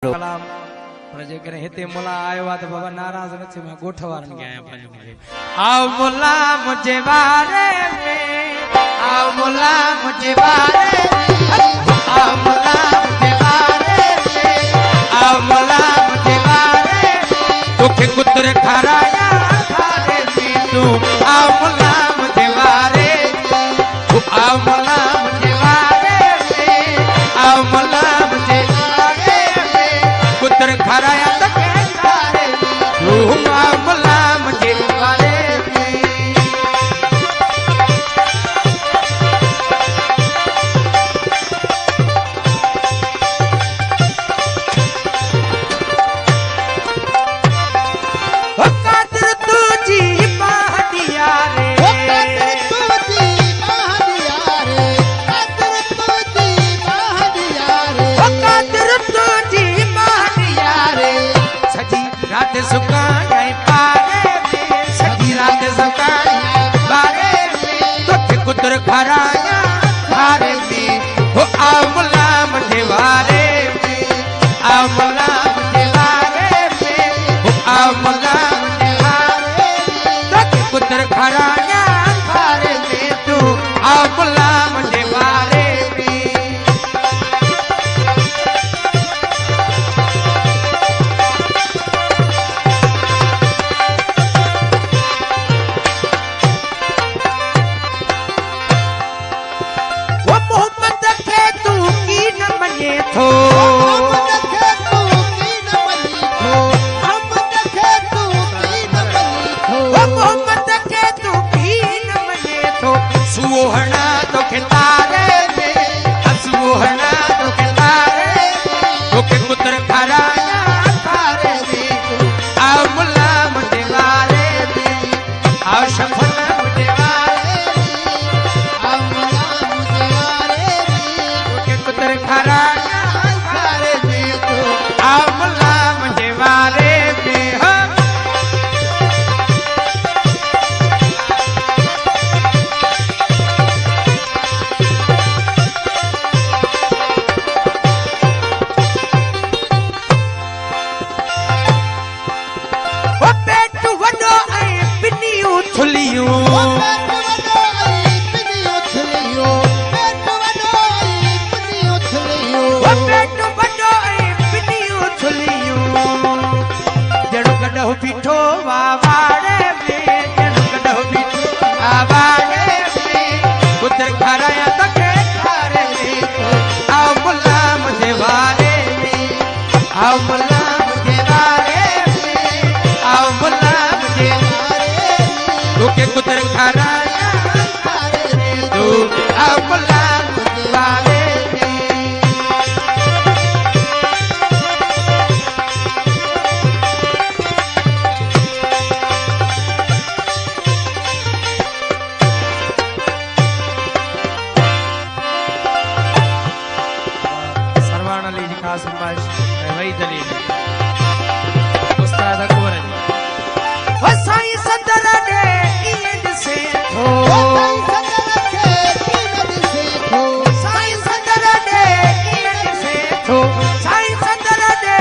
कलाम पर जेकर हिते मुला आयो आ त बाबा नाराज न थी मैं गोठवारन के आया पंज मुझे आओ मुला मुझे बारे में आओ मुला मुझे बारे में आओ मुला मुझे बारे में आओ मुला मुझे बारे में तोखे कुतर खराया खारे में तू आओ मुला मुझे बारे तू आओ मुला मुझे बारे में आओ मुला मुझे कुतर खराया तक तारे तू आओ मुला मुझे बारे सुकाए पारे में सजी रात सुकाए बारे में तो कुतर खराया बारे में हो आओ मुला मुझे बारे में आओ मुला मुझे बारे में हो आओ मुला मुझे बारे में तो कुतर खराया बारे में तू आओ मुला मुझे बारे सुहाना तो खितारे में सुहाना तो खितारे तो के पुत्र खराया खारे में आओ मुला मुझे बारे में आओ शफना मुझे बारे में आओ मुला मुझे बारे में तो के पुत्र खराया खारे में तो आओ मुला मुझे बारे में पीठो वावाड़े में जन कदो पीठो आवाड़े में पुत्र खराया तक खारे में आओ मुला मुझे बारे में आओ मुला मुझे बारे में आओ मुला मुझे बारे में तू के पुत्र खराया खारे में तू आओ मुला मुझे बारे खास फरमाइश वही दलील उस्ताद अकबर ओ साईं सदर दे ईद से थो साईं सदर दे ईद से थो साईं सदर दे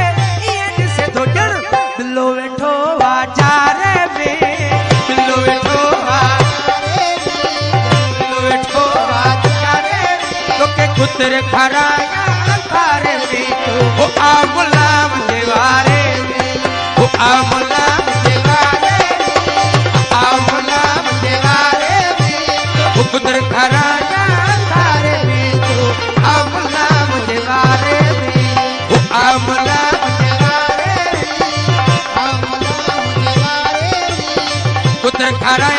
ईद से थो जण दिलो वेठो आचारे में दिलो वेठो आचारे में दिलो वेठो आचारे तो के कुतर खराया खारे में ओ आओ मुला मुझे बारे में ओ आओ मुला मुझे बारे में आओ मुला मुझे बारे में ओ कुतर खराया खारे में तो आओ मुला मुझे बारे में ओ आओ मुला मुझे बारे में आओ मुला मुझे बारे में कुतर खराया